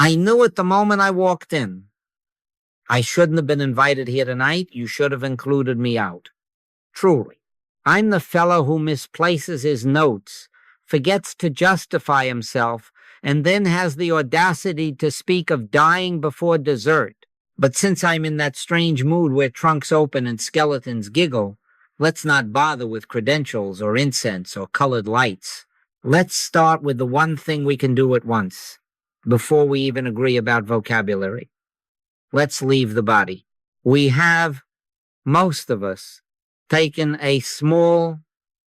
I knew it the moment I walked in. I shouldn't have been invited here tonight. You should have included me out. Truly. I'm the fellow who misplaces his notes, forgets to justify himself, and then has the audacity to speak of dying before dessert. But since I'm in that strange mood where trunks open and skeletons giggle, let's not bother with credentials or incense or colored lights. Let's start with the one thing we can do at once, before we even agree about vocabulary. Let's leave the body. We have, most of us, taken a small,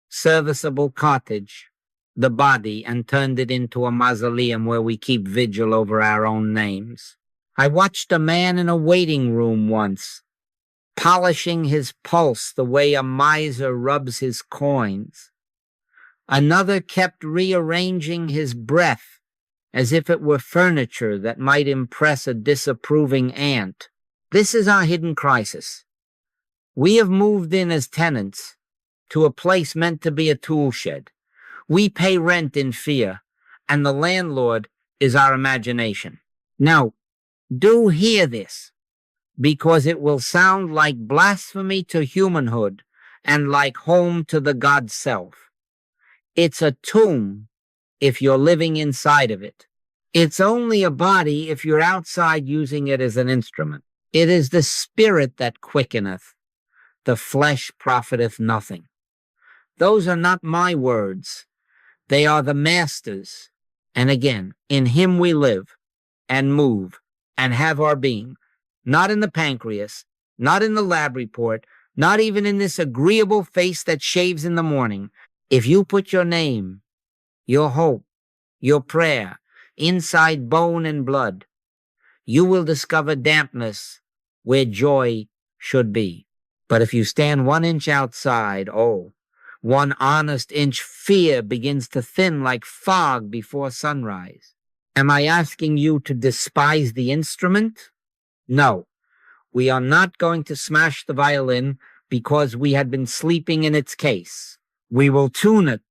serviceable cottage, the body, and turned it into a mausoleum where we keep vigil over our own names. I watched a man in a waiting room once, polishing his pulse the way a miser rubs his coins. Another kept rearranging his breath as if it were furniture that might impress a disapproving aunt. This is our hidden crisis. We have moved in as tenants to a place meant to be a tool shed. We pay rent in fear, and the landlord is our imagination. Now, do hear this, because it will sound like blasphemy to humanhood and like home to the God self. It's a tomb if you're living inside of it. It's only a body if you're outside using it as an instrument. It is the spirit that quickeneth. The flesh profiteth nothing. Those are not my words. They are the Master's. And again, in him we live and move and have our being, not in the pancreas, not in the lab report, not even in this agreeable face that shaves in the morning. If you put your name, your hope, your prayer inside bone and blood, you will discover dampness where joy should be. But if you stand 1 inch outside, 1 honest inch, fear begins to thin like fog before sunrise. Am I asking you to despise the instrument? No, we are not going to smash the violin because we had been sleeping in its case. We will tune it,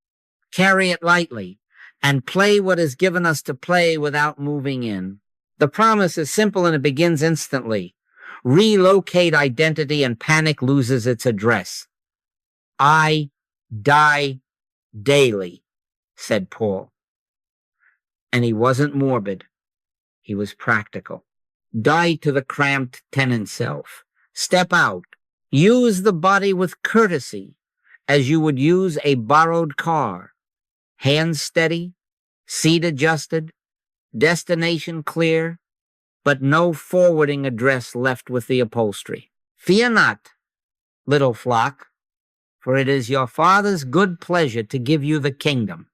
carry it lightly, and play what is given us to play without moving in. The promise is simple and it begins instantly. Relocate identity and panic loses its address. I die daily, said Paul. And he wasn't morbid. He was practical. Die to the cramped tenant self. Step out. Use the body with courtesy as you would use a borrowed car. Hands steady, seat adjusted, destination clear, but no forwarding address left with the upholstery. Fear not, little flock, for it is your Father's good pleasure to give you the kingdom.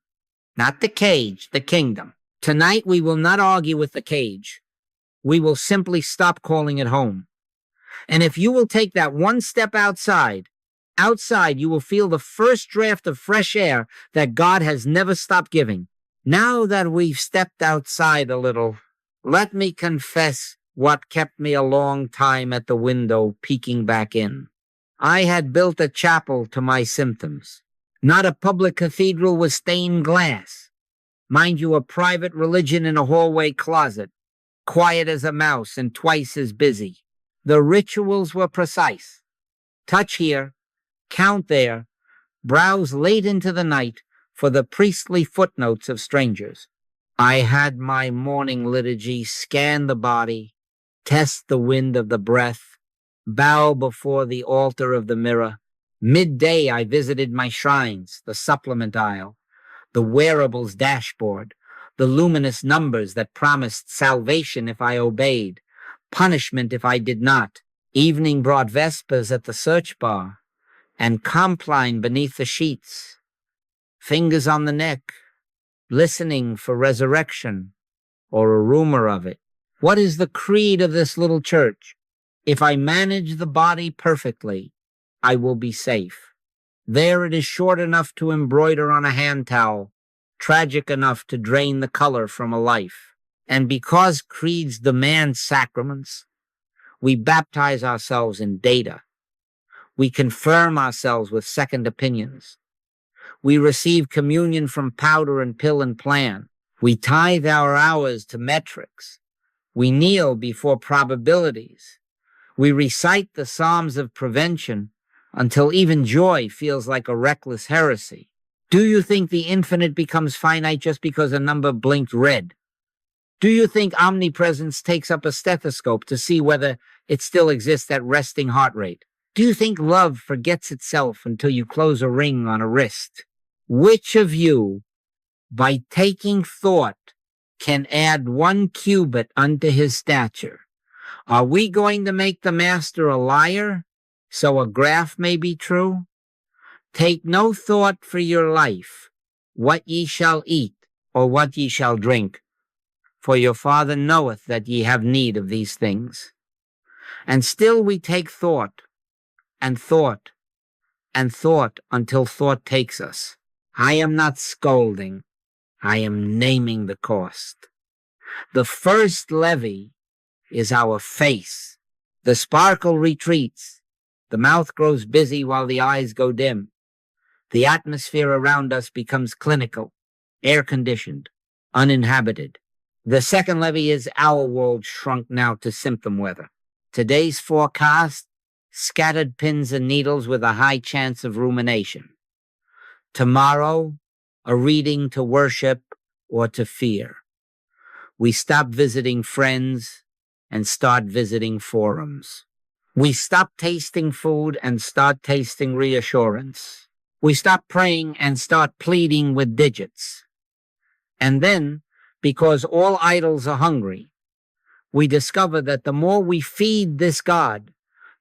Not the cage, the kingdom. Tonight we will not argue with the cage. We will simply stop calling it home. And if you will take that one step outside you will feel the first draft of fresh air that God has never stopped giving. Now that we've stepped outside a little, let me confess what kept me a long time at the window peeking back in. I had built a chapel to my symptoms, not a public cathedral with stained glass. Mind you, a private religion in a hallway closet, quiet as a mouse and twice as busy. The rituals were precise. Touch here, count there, browse late into the night for the priestly footnotes of strangers. I had my morning liturgy, scan the body, test the wind of the breath, bow before the altar of the mirror. Midday I visited my shrines, the supplement aisle, the wearables dashboard, the luminous numbers that promised salvation if I obeyed, punishment if I did not. Evening brought vespers at the search bar, and compline beneath the sheets, fingers on the neck, listening for resurrection or a rumor of it. What is the creed of this little church? If I manage the body perfectly, I will be safe. There it is short enough to embroider on a hand towel, tragic enough to drain the color from a life. And because creeds demand sacraments, we baptize ourselves in data. We confirm ourselves with second opinions. We receive communion from powder and pill and plan. We tithe our hours to metrics. We kneel before probabilities. We recite the Psalms of prevention until even joy feels like a reckless heresy. Do you think the infinite becomes finite just because a number blinked red? Do you think omnipresence takes up a stethoscope to see whether it still exists at resting heart rate? Do you think love forgets itself until you close a ring on a wrist? Which of you, by taking thought, can add 1 cubit unto his stature? Are we going to make the master a liar, so a graph may be true? Take no thought for your life, what ye shall eat, or what ye shall drink, for your Father knoweth that ye have need of these things. And still we take thought, and thought, and thought, until thought takes us. I am not scolding. I am naming the cost. The first levy is our face. The sparkle retreats. The mouth grows busy while the eyes go dim. The atmosphere around us becomes clinical, air-conditioned, uninhabited. The second levy is our world shrunk now to symptom weather. Today's forecast, scattered pins and needles with a high chance of rumination. Tomorrow, a reading to worship or to fear. We stop visiting friends and start visiting forums. We stop tasting food and start tasting reassurance. We stop praying and start pleading with digits. And then, because all idols are hungry, we discover that the more we feed this God,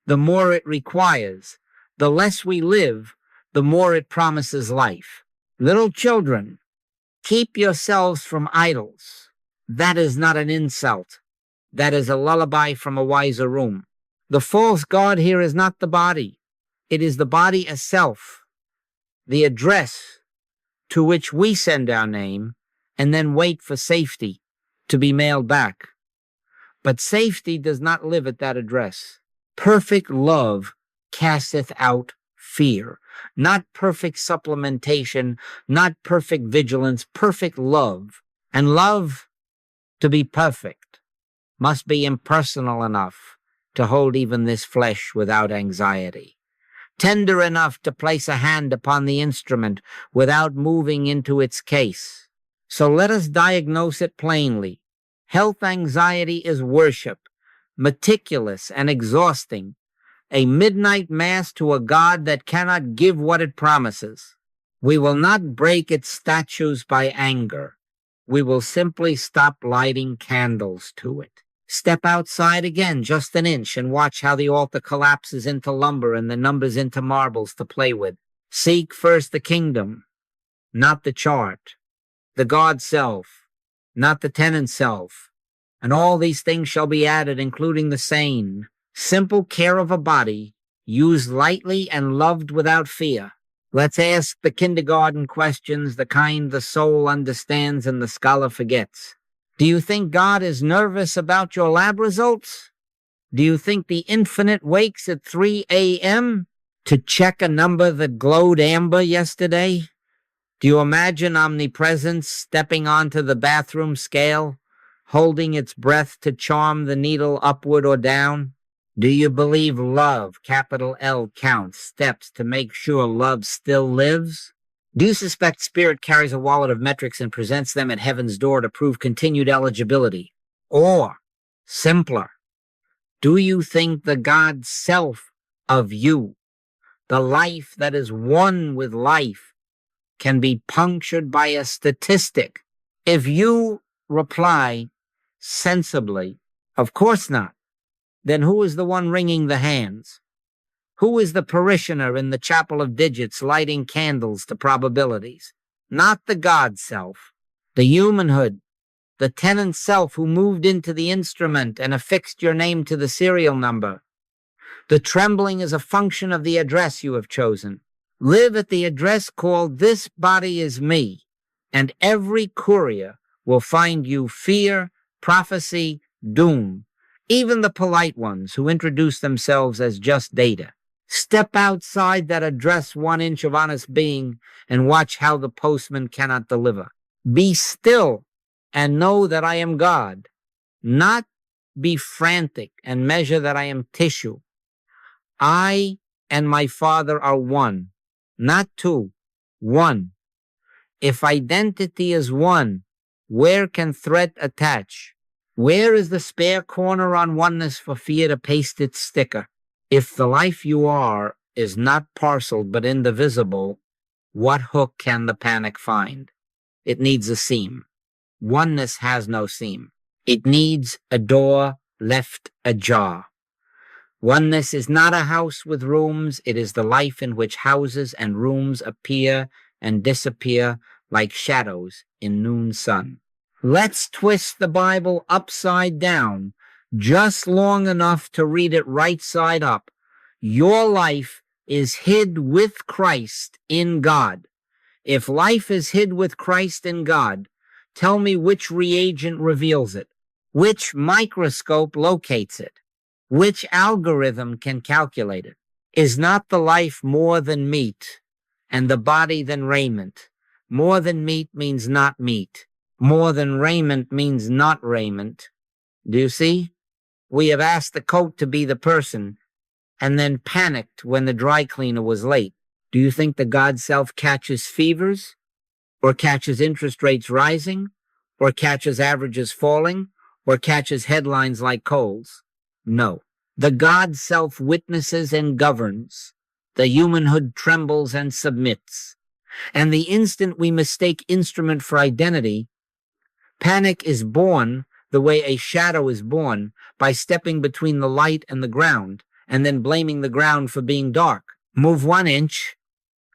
the more it requires. The less we live, the more it promises life. Little children, keep yourselves from idols. That is not an insult. That is a lullaby from a wiser room. The false God here is not the body. It is the body as self, the address to which we send our name and then wait for safety to be mailed back. But safety does not live at that address. Perfect love casteth out fear. Not perfect supplementation, not perfect vigilance, perfect love. And love, to be perfect, must be impersonal enough to hold even this flesh without anxiety. Tender enough to place a hand upon the instrument without moving into its case. So let us diagnose it plainly. Health anxiety is worship, meticulous and exhausting, a midnight mass to a God that cannot give what it promises. We will not break its statues by anger. We will simply stop lighting candles to it. Step outside again just an inch and watch how the altar collapses into lumber and the numbers into marbles to play with. Seek first the kingdom, not the chart, the God self, not the tenant self, and all these things shall be added, including the sane, simple care of a body, used lightly and loved without fear. Let's ask the kindergarten questions, the kind the soul understands and the scholar forgets. Do you think God is nervous about your lab results? Do you think the infinite wakes at 3 a.m. to check a number that glowed amber yesterday? Do you imagine omnipresence stepping onto the bathroom scale, holding its breath to charm the needle upward or down? Do you believe love, capital L, counts steps to make sure love still lives? Do you suspect spirit carries a wallet of metrics and presents them at heaven's door to prove continued eligibility? Or, simpler, do you think the God self of you, the life that is one with life, can be punctured by a statistic? If you reply sensibly, of course not, then who is the one wringing the hands? Who is the parishioner in the chapel of digits lighting candles to probabilities? Not the God self, the humanhood, the tenant self who moved into the instrument and affixed your name to the serial number. The trembling is a function of the address you have chosen. Live at the address called "This Body Is Me," and every courier will find you fear, prophecy, doom, even the polite ones who introduce themselves as just data. Step outside that address 1 inch of honest being and watch how the postman cannot deliver. Be still and know that I am God, not be frantic and measure that I am tissue. I and my Father are one, not two, one. If identity is one, where can threat attach? Where is the spare corner on oneness for fear to paste its sticker? If the life you are is not parceled but indivisible, what hook can the panic find? It needs a seam. Oneness has no seam. It needs a door left ajar. Oneness is not a house with rooms. It is the life in which houses and rooms appear and disappear like shadows in noon sun. Let's twist the Bible upside down just long enough to read it right side up. Your life is hid with Christ in God. If life is hid with Christ in God, tell me which reagent reveals it, which microscope locates it, which algorithm can calculate it. Is not the life more than meat, and the body than raiment? More than meat means not meat. More than raiment means not raiment. Do you see? We have asked the coat to be the person, and then panicked when the dry cleaner was late. Do you think the God self catches fevers, or catches interest rates rising, or catches averages falling, or catches headlines like Cole's? No. The God self witnesses and governs. The humanhood trembles and submits. And the instant we mistake instrument for identity, panic is born the way a shadow is born, by stepping between the light and the ground, and then blaming the ground for being dark. Move 1 inch,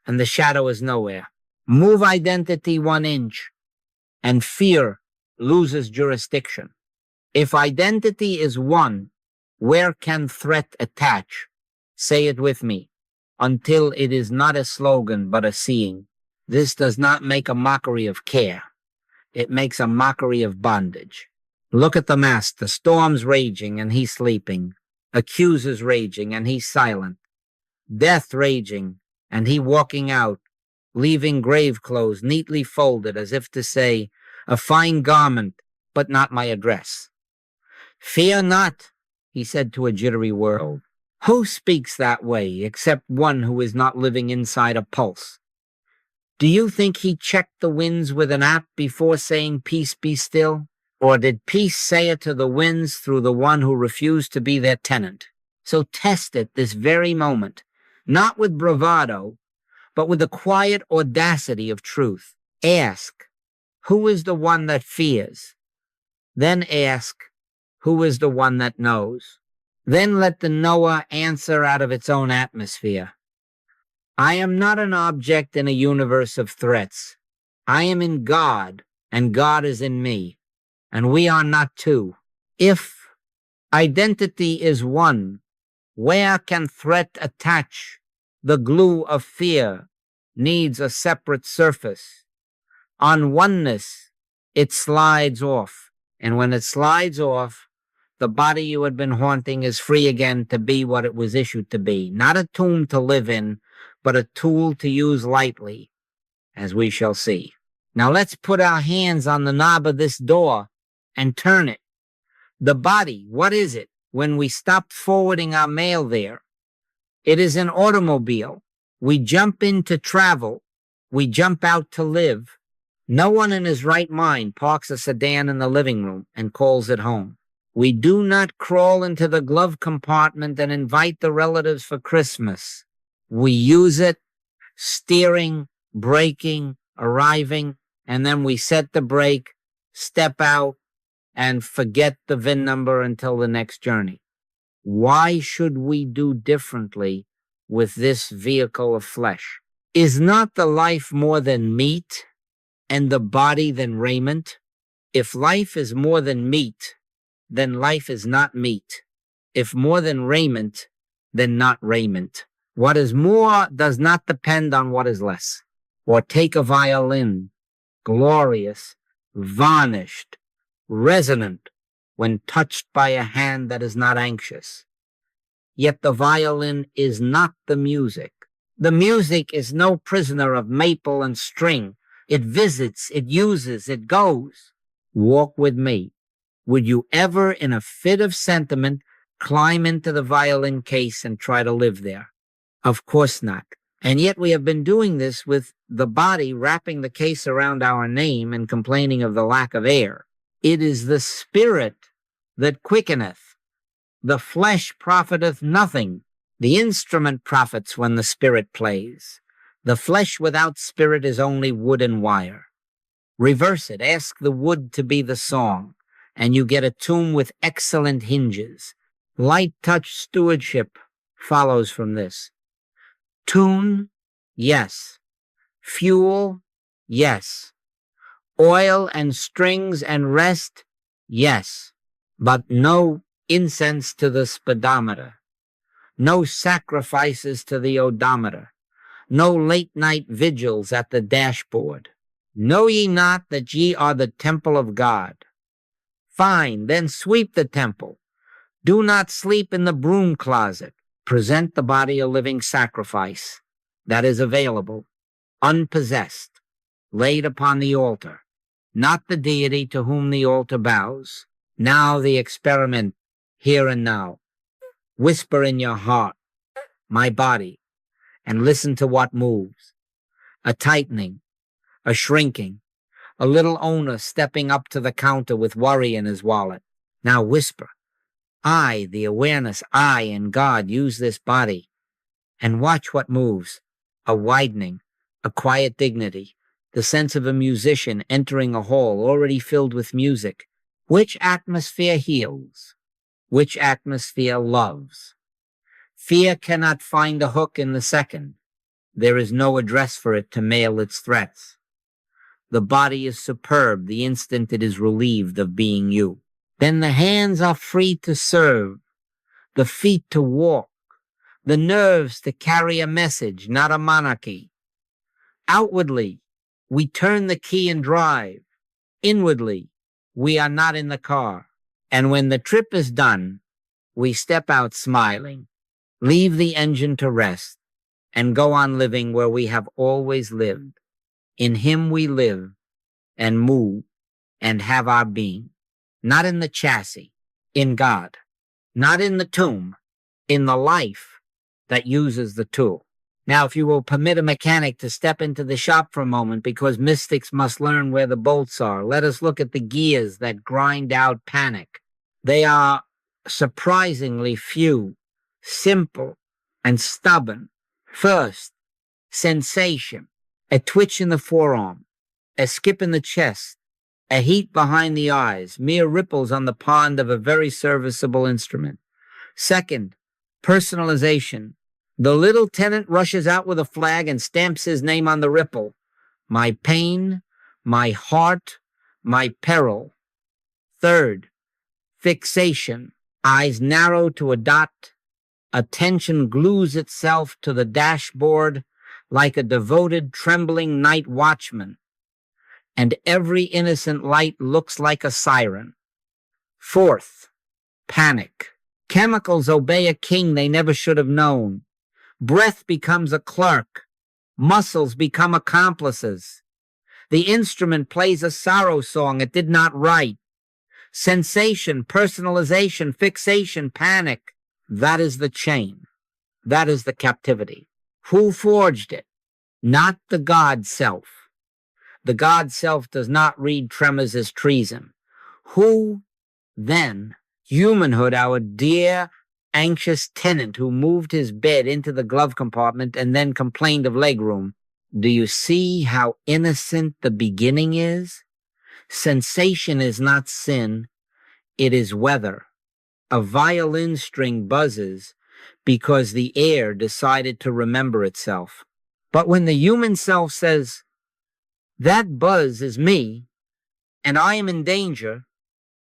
and the shadow is nowhere. Move identity 1 inch, and fear loses jurisdiction. If identity is one, where can threat attach? Say it with me. Until it is not a slogan, but a seeing. This does not make a mockery of care. It makes a mockery of bondage. Look at the master. Storm's raging, and he's sleeping. Accusers raging, and he's silent. Death raging, and he walking out, leaving grave clothes neatly folded, as if to say, a fine garment, but not my address. Fear not, he said to a jittery world. Who speaks that way except one who is not living inside a pulse? Do you think he checked the winds with an app before saying, peace be still? Or did peace say it to the winds through the one who refused to be their tenant? So test it this very moment, not with bravado, but with the quiet audacity of truth. Ask, who is the one that fears? Then ask, who is the one that knows? Then let the knower answer out of its own atmosphere. I am not an object in a universe of threats. I am in God, and God is in me, and we are not two. If identity is one, where can threat attach? The glue of fear needs a separate surface. On oneness, it slides off, and when it slides off, the body you had been haunting is free again to be what it was issued to be, not a tomb to live in, but a tool to use lightly, as we shall see. Now let's put our hands on the knob of this door and turn it. The body, what is it when we stop forwarding our mail there? It is an automobile. We jump in to travel. We jump out to live. No one in his right mind parks a sedan in the living room and calls it home. We do not crawl into the glove compartment and invite the relatives for Christmas. We use it, steering, braking, arriving, and then we set the brake, step out, and forget the VIN number until the next journey. Why should we do differently with this vehicle of flesh? Is not the life more than meat, and the body than raiment? If life is more than meat, then life is not meat. If more than raiment, then not raiment. What is more does not depend on what is less. Or take a violin, glorious, varnished, resonant, when touched by a hand that is not anxious. Yet the violin is not the music. The music is no prisoner of maple and string. It visits, it uses, it goes. Walk with me. Would you ever, in a fit of sentiment, climb into the violin case and try to live there? Of course not. And yet we have been doing this with the body wrapping the case around our name and complaining of the lack of air. It is the spirit that quickeneth. The flesh profiteth nothing. The instrument profits when the spirit plays. The flesh without spirit is only wood and wire. Reverse it. Ask the wood to be the song, and you get a tomb with excellent hinges. Light touch stewardship follows from this. Tune, yes. Fuel, yes. Oil and strings and rest, yes. But no incense to the speedometer. No sacrifices to the odometer. No late-night vigils at the dashboard. Know ye not that ye are the temple of God? Fine, then sweep the temple. Do not sleep in the broom closet. Present the body a living sacrifice that is available, unpossessed, laid upon the altar, not the deity to whom the altar bows. Now the experiment, here and now. Whisper in your heart, my body, and listen to what moves. A tightening, a shrinking, a little owner stepping up to the counter with worry in his wallet. Now whisper, I, the awareness, I and God use this body, and watch what moves. A widening, a quiet dignity, the sense of a musician entering a hall already filled with music. Which atmosphere heals? Which atmosphere loves? Fear cannot find a hook in the second. There is no address for it to mail its threats. The body is superb the instant it is relieved of being you. Then the hands are free to serve, the feet to walk, the nerves to carry a message, not a monarchy. Outwardly, we turn the key and drive. Inwardly, we are not in the car. And when the trip is done, we step out smiling, leave the engine to rest, and go on living where we have always lived. In Him we live and move and have our being. Not in the chassis, in God. Not in the tomb, in the life that uses the tool. Now, if you will permit a mechanic to step into the shop for a moment, because mystics must learn where the bolts are, let us look at the gears that grind out panic. They are surprisingly few, simple, and stubborn. First, sensation, a twitch in the forearm, a skip in the chest, a heat behind the eyes, mere ripples on the pond of a very serviceable instrument. Second, personalization. The little tenant rushes out with a flag and stamps his name on the ripple. My pain, my heart, my peril. Third, fixation. Eyes narrow to a dot. Attention glues itself to the dashboard like a devoted, trembling night watchman. And every innocent light looks like a siren. Fourth, panic. Chemicals obey a king they never should have known. Breath becomes a clerk. Muscles become accomplices. The instrument plays a sorrow song it did not write. Sensation, personalization, fixation, panic. That is the chain. That is the captivity. Who forged it? Not the God self. The God self does not read tremors as treason. Who, then, humanhood, our dear, anxious tenant who moved his bed into the glove compartment and then complained of legroom? Do you see how innocent the beginning is? Sensation is not sin. It is weather. A violin string buzzes because the air decided to remember itself. But when the human self says, that buzz is me, and I am in danger,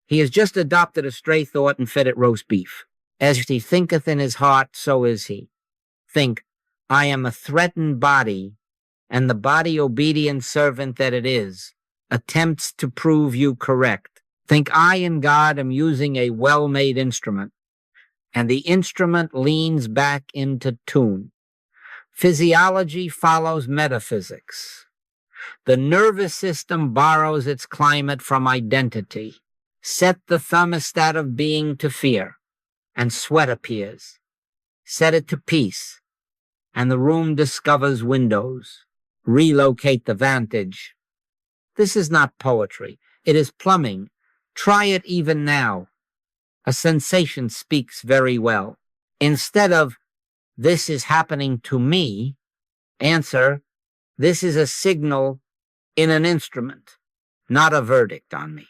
he has just adopted a stray thought and fed it roast beef. As he thinketh in his heart, so is he. Think, I am a threatened body, and the body obedient servant that it is attempts to prove you correct. Think I in God am using a well-made instrument, and the instrument leans back into tune. Physiology follows metaphysics. The nervous system borrows its climate from identity. Set the thermostat of being to fear, and sweat appears. Set it to peace, and the room discovers windows. Relocate the vantage. This is not poetry. It is plumbing. Try it even now. A sensation speaks very well. Instead of, "This is happening to me," answer, "This is a signal in an instrument, not a verdict on me."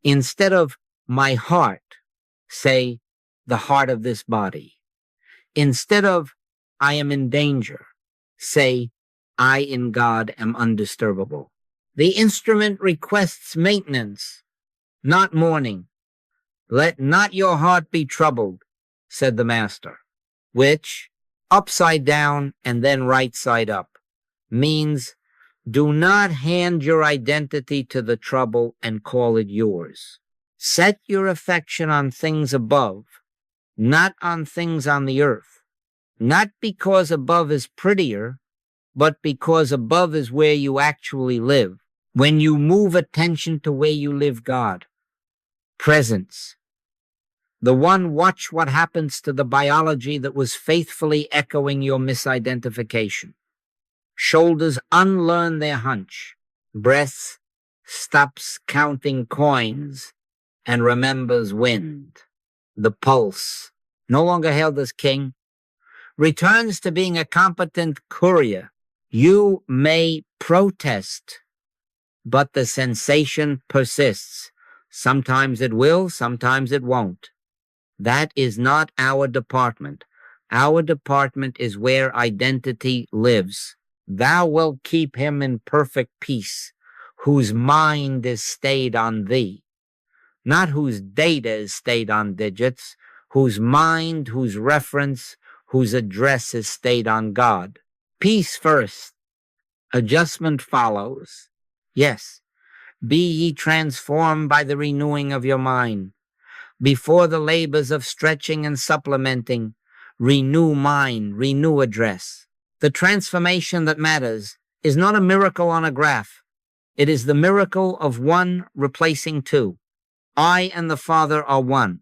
Instead of "my heart," say, "the heart of this body." Instead of "I am in danger," say, "I in God am undisturbable." The instrument requests maintenance, not mourning. "Let not your heart be troubled," said the Master, which, upside down and then right side up, means do not hand your identity to the trouble and call it yours. Set your affection on things above, not on things on the earth. Not because above is prettier, but because above is where you actually live. When you move attention to where you live, God. Presence. The one, watch what happens to the biology that was faithfully echoing your misidentification. Shoulders unlearn their hunch. Breath stops counting coins and remembers wind. The pulse, no longer held as king, returns to being a competent courier. You may protest, but the sensation persists. Sometimes it will, sometimes it won't. That is not our department. Our department is where identity lives. Thou wilt keep him in perfect peace, whose mind is stayed on thee, not whose data is stayed on digits, whose mind, whose reference, whose address is stayed on God. Peace first. Adjustment follows. Yes, be ye transformed by the renewing of your mind. Before the labors of stretching and supplementing, renew mind, renew address. The transformation that matters is not a miracle on a graph. It is the miracle of one replacing two. I and the Father are one.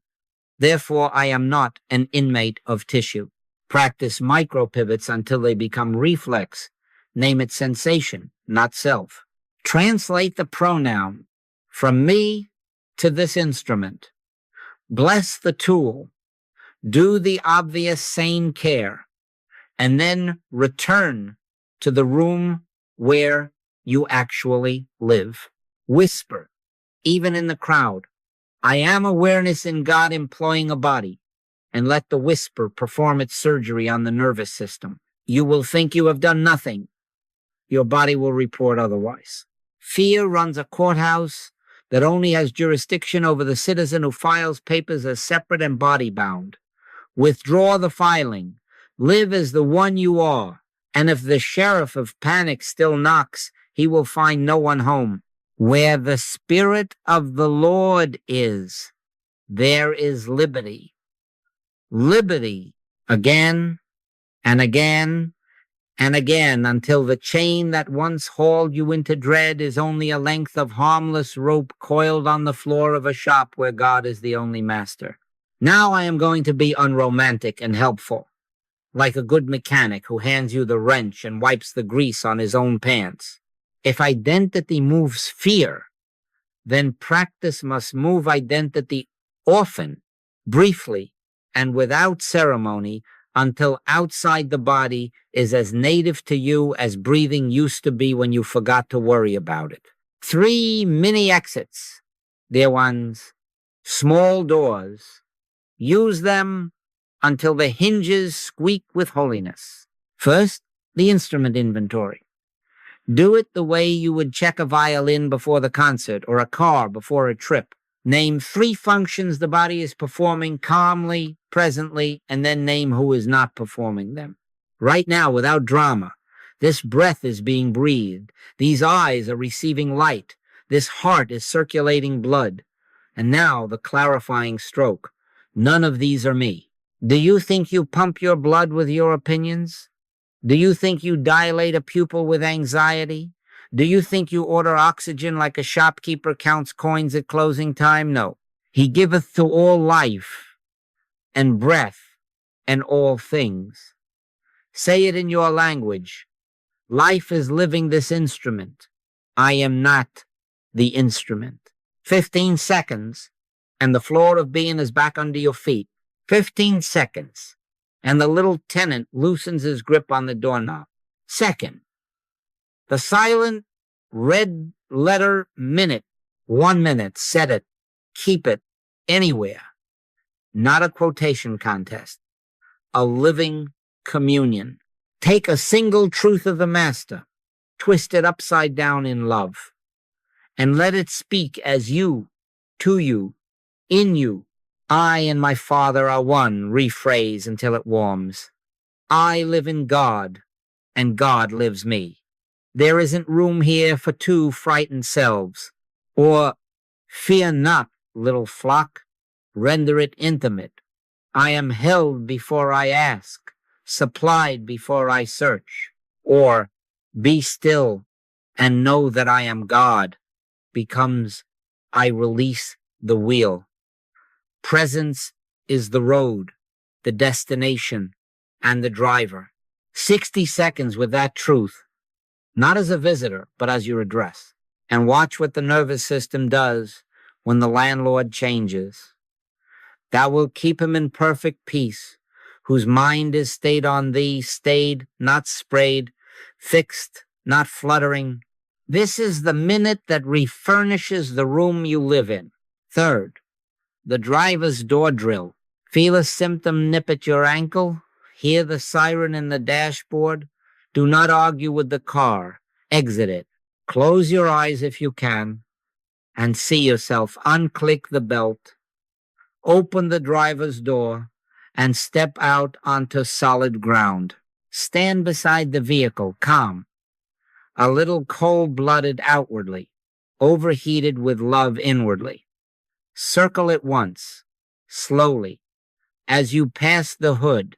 Therefore, I am not an inmate of tissue. Practice micro-pivots until they become reflex. Name it sensation, not self. Translate the pronoun from me to this instrument. Bless the tool. Do the obvious sane care. And then return to the room where you actually live. Whisper, even in the crowd, "I am awareness in God employing a body," and let the whisper perform its surgery on the nervous system. You will think you have done nothing. Your body will report otherwise. Fear runs a courthouse that only has jurisdiction over the citizen who files papers as separate and body-bound. Withdraw the filing. Live as the one you are. And if the sheriff of panic still knocks, he will find no one home. Where the Spirit of the Lord is, there is liberty. Liberty again and again and again until the chain that once hauled you into dread is only a length of harmless rope coiled on the floor of a shop where God is the only master. Now I am going to be unromantic and helpful, like a good mechanic who hands you the wrench and wipes the grease on his own pants. If identity moves fear, then practice must move identity often, briefly, and without ceremony until outside the body is as native to you as breathing used to be when you forgot to worry about it. 3 mini exits, dear ones, small doors. Use them until the hinges squeak with holiness. First, the instrument inventory. Do it the way you would check a violin before the concert or a car before a trip. Name 3 functions the body is performing calmly, presently, and then name who is not performing them. Right now, without drama, this breath is being breathed. These eyes are receiving light. This heart is circulating blood. And now the clarifying stroke. None of these are me. Do you think you pump your blood with your opinions? Do you think you dilate a pupil with anxiety? Do you think you order oxygen like a shopkeeper counts coins at closing time? No. He giveth to all life and breath and all things. Say it in your language. Life is living this instrument. I am not the instrument. 15 seconds, and the floor of being is back under your feet. 15 seconds, and the little tenant loosens his grip on the doorknob. Second, the silent red letter minute. 1 minute. Set it. Keep it anywhere. Not a quotation contest. A living communion. Take a single truth of the Master, twist it upside down in love, and let it speak as you, to you, in you. I and my Father are one. Rephrase until it warms. I live in God, and God lives me. There isn't room here for two frightened selves. Or, fear not, little flock, render it intimate. I am held before I ask, supplied before I search. Or, be still and know that I am God, becomes I release the wheel. Presence is the road, the destination, and the driver. 60 seconds with that truth, not as a visitor, but as your address. And watch what the nervous system does when the landlord changes. Thou wilt keep him in perfect peace, whose mind is stayed on thee, stayed, not sprayed, fixed, not fluttering. This is the minute that refurnishes the room you live in. Third, the driver's door drill. Feel a symptom nip at your ankle. Hear the siren in the dashboard. Do not argue with the car. Exit it. Close your eyes if you can and see yourself unclick the belt, open the driver's door, and step out onto solid ground. Stand beside the vehicle, calm, a little cold-blooded outwardly, overheated with love inwardly. Circle it once, slowly. As you pass the hood,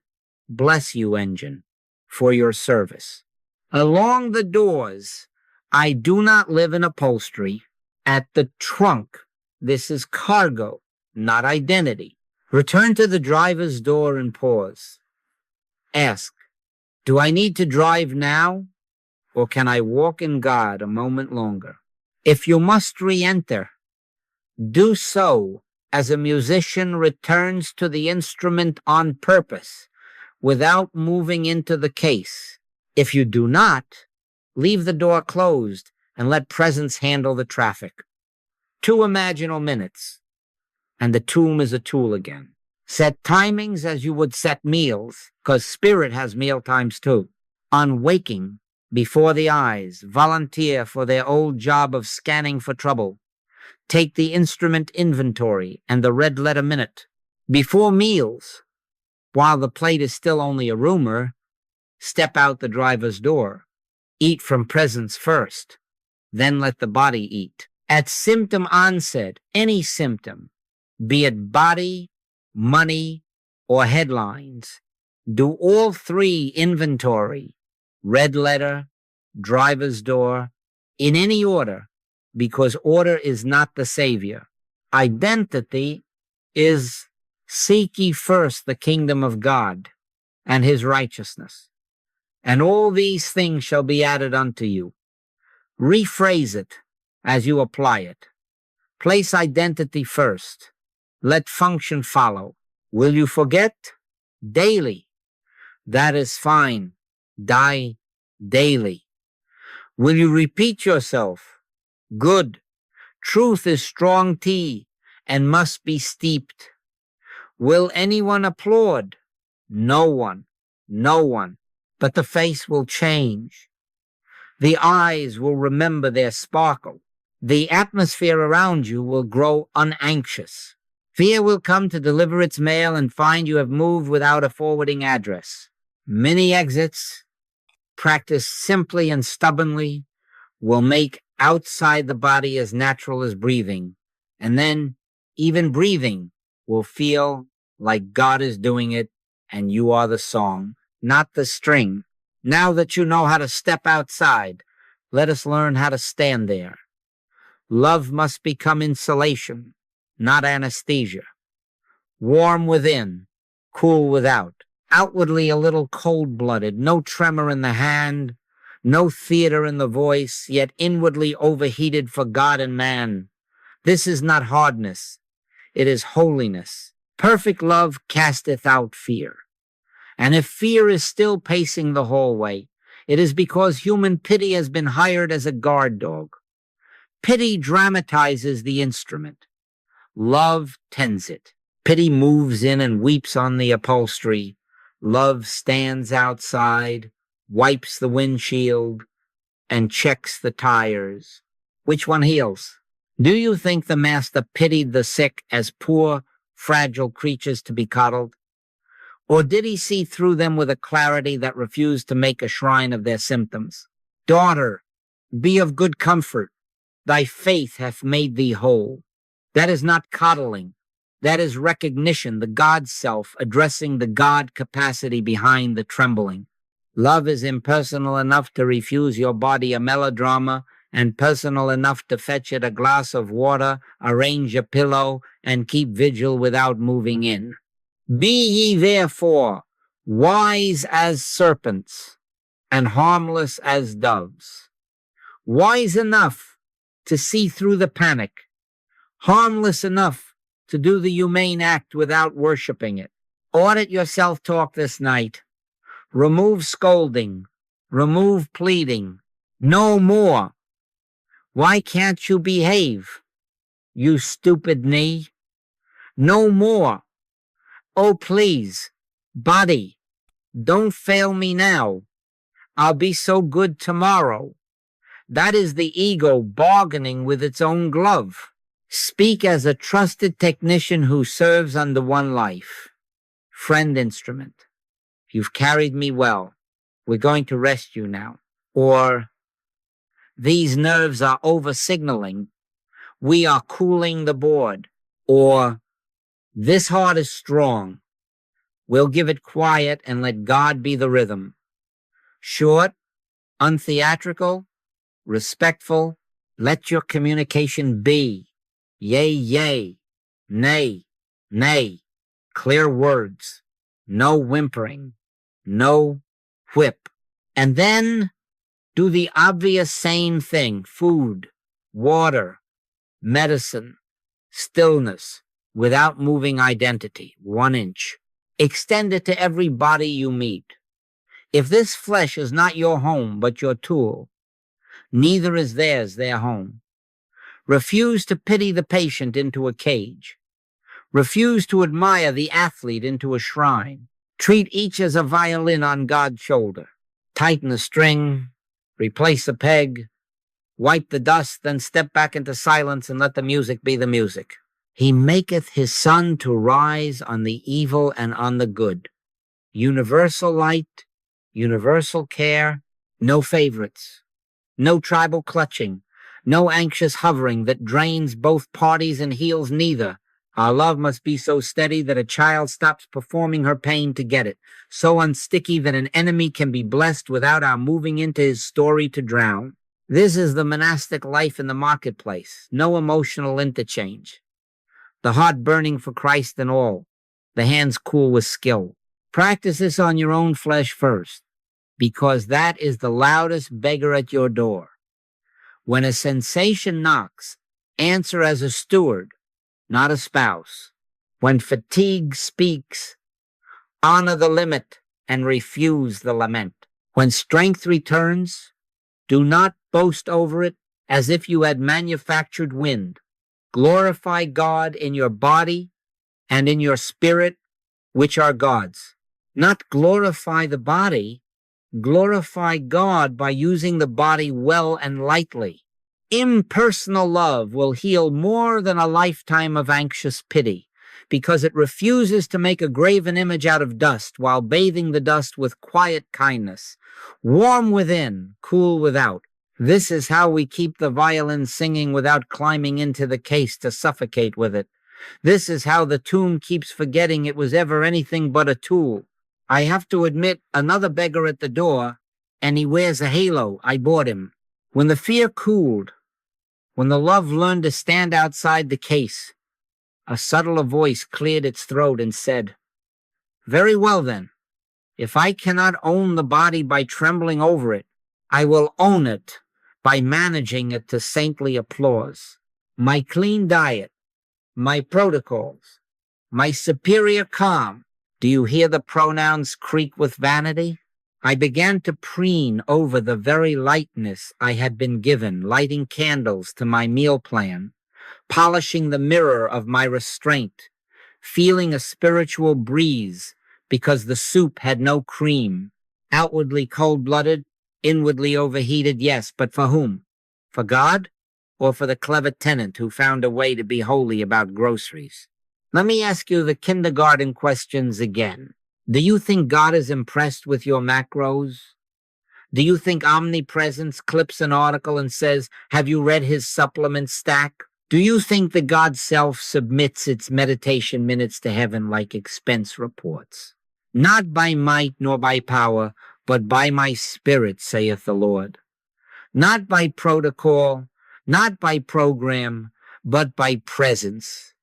bless you, engine, for your service. Along the doors, I do not live in upholstery. At the trunk, this is cargo, not identity. Return to the driver's door and pause. Ask, do I need to drive now, or can I walk in God a moment longer? If you must re-enter, do so as a musician returns to the instrument on purpose, without moving into the case. If you do not, leave the door closed and let presence handle the traffic. 2 imaginal minutes, and the tomb is a tool again. Set timings as you would set meals, because spirit has meal times too. On waking, before the eyes, volunteer for their old job of scanning for trouble. Take the instrument inventory and the red letter minute. Before meals, while the plate is still only a rumor, step out the driver's door. Eat from presence first, then let the body eat. At symptom onset, any symptom, be it body, money, or headlines, do all 3 inventory, red letter, driver's door, in any order, because order is not the savior. Identity is seek ye first the kingdom of God and his righteousness, and all these things shall be added unto you. Rephrase it as you apply it. Place identity first. Let function follow. Will you forget? Daily. That is fine. Die daily. Will you repeat yourself? Good. Truth is strong tea and must be steeped. Will anyone applaud? No one. No one. But the face will change. The eyes will remember their sparkle. The atmosphere around you will grow unanxious. Fear will come to deliver its mail and find you have moved without a forwarding address. Many exits, practiced simply and stubbornly, will make outside the body as natural as breathing. And then even breathing will feel like God is doing it and you are the song, not the string. Now that you know how to step outside, let us learn how to stand there. Love must become insulation. not anesthesia. Warm within, cool without. Outwardly a little cold-blooded, no tremor in the hand, no theater in the voice, yet inwardly overheated for God and man. This is not hardness, it is holiness. Perfect love casteth out fear. And if fear is still pacing the hallway, it is because human pity has been hired as a guard dog. Pity dramatizes the instrument. Love tends it. Pity moves in and weeps on the upholstery. Love stands outside, wipes the windshield, and checks the tires. Which one heals? Do you think the master pitied the sick as poor, fragile creatures to be coddled? Or did he see through them with a clarity that refused to make a shrine of their symptoms? Daughter, be of good comfort. Thy faith hath made thee whole. That is not coddling. That is recognition, the God self addressing the God capacity behind the trembling. Love is impersonal enough to refuse your body a melodrama, and personal enough to fetch it a glass of water, arrange a pillow, and keep vigil without moving in. Be ye therefore wise as serpents and harmless as doves. Wise enough to see through the panic, harmless enough to do the humane act without worshiping it. Audit your self-talk this night. Remove scolding. Remove pleading. No more. Why can't you behave, you stupid knee? No more. Oh, please, body, don't fail me now. I'll be so good tomorrow. That is the ego bargaining with its own glove. Speak as a trusted technician who serves under one life. Friend instrument, you've carried me well. We're going to rest you now. Or, these nerves are over-signaling. We are cooling the board. Or, this heart is strong. We'll give it quiet and let God be the rhythm. Short, untheatrical, respectful, let your communication be. Yea, yea, nay, nay. Clear words. No whimpering. No whip. And then do the obvious sane thing. Food, water, medicine, stillness, without moving identity. 1 inch. Extend it to every body you meet. If this flesh is not your home but your tool, neither is theirs their home. Refuse to pity the patient into a cage. Refuse to admire the athlete into a shrine. Treat each as a violin on God's shoulder. Tighten the string, replace the peg, wipe the dust, then step back into silence and let the music be the music. He maketh his sun to rise on the evil and on the good. Universal light, universal care, no favorites, no tribal clutching, no anxious hovering that drains both parties and heals neither. Our love must be so steady that a child stops performing her pain to get it, so unsticky that an enemy can be blessed without our moving into his story to drown. This is the monastic life in the marketplace, no emotional interchange. The heart burning for Christ and all, the hands cool with skill. Practice this on your own flesh first, because that is the loudest beggar at your door. When a sensation knocks, answer as a steward, not a spouse. When fatigue speaks, honor the limit and refuse the lament. When strength returns, do not boast over it as if you had manufactured wind. Glorify God in your body and in your spirit, which are God's. Not glorify the body, glorify God by using the body well and lightly. Impersonal love will heal more than a lifetime of anxious pity, because it refuses to make a graven image out of dust while bathing the dust with quiet kindness. Warm within, cool without. This is how we keep the violin singing without climbing into the case to suffocate with it. This is how the tomb keeps forgetting it was ever anything but a tool. I have to admit, another beggar at the door, and he wears a halo. I bought him. When the fear cooled, when the love learned to stand outside the case, A subtler voice cleared its throat and said, "Very well then. If I cannot own the body by trembling over it, I will own it by managing it to saintly applause. My clean diet, my protocols, my superior calm." Do you hear the pronouns creak with vanity? I began to preen over the very lightness I had been given, lighting candles to my meal plan, polishing the mirror of my restraint, feeling a spiritual breeze because the soup had no cream. Outwardly cold-blooded, inwardly overheated, yes, but for whom? For God? Or for the clever tenant who found a way to be holy about groceries? Let me ask you the kindergarten questions again. Do you think God is impressed with your macros? Do you think omnipresence clips an article and says, "Have you read his supplement stack?" Do you think the God self submits its meditation minutes to heaven like expense reports? Not by might nor by power, but by my spirit, saith the Lord. Not by protocol, not by program, but by presence.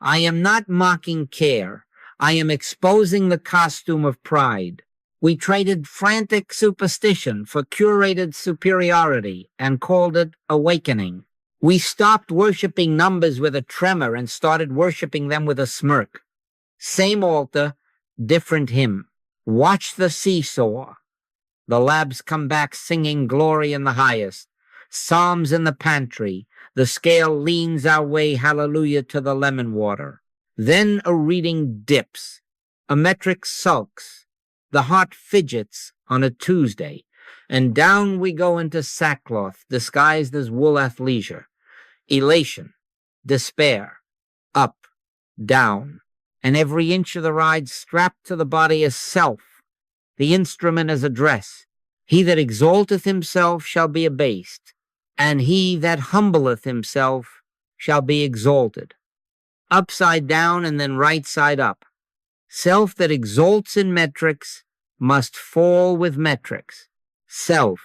I am not mocking care. I am exposing the costume of pride. We traded frantic superstition for curated superiority and called it awakening. We stopped worshiping numbers with a tremor and started worshiping them with a smirk. Same altar, different hymn. Watch the seesaw. The labs come back singing glory in the highest. Psalms in the pantry. The scale leans our way, hallelujah, to the lemon water. Then a reading dips. A metric sulks. The heart fidgets on a Tuesday. And down we go into sackcloth, disguised as wool athleisure. Elation. Despair. Up. Down. And every inch of the ride strapped to the body is self. The instrument is a dress. He that exalteth himself shall be abased, and he that humbleth himself shall be exalted. Upside down and then right side up. Self that exalts in metrics must fall with metrics. Self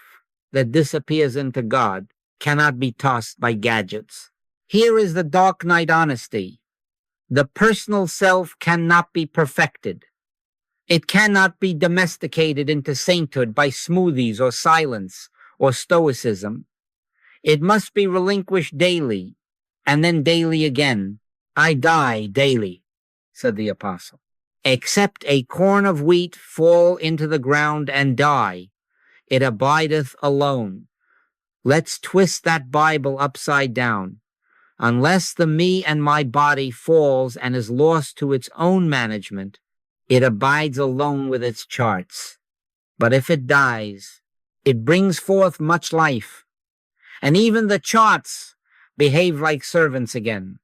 that disappears into God cannot be tossed by gadgets. Here is the dark night honesty. The personal self cannot be perfected. It cannot be domesticated into sainthood by smoothies or silence or stoicism. It must be relinquished daily, and then daily again. I die daily, said the apostle. Except a corn of wheat fall into the ground and die, it abideth alone. Let's twist that Bible upside down. Unless the me and my body falls and is lost to its own management, it abides alone with its charts. But if it dies, it brings forth much life. And even the charts behave like servants again.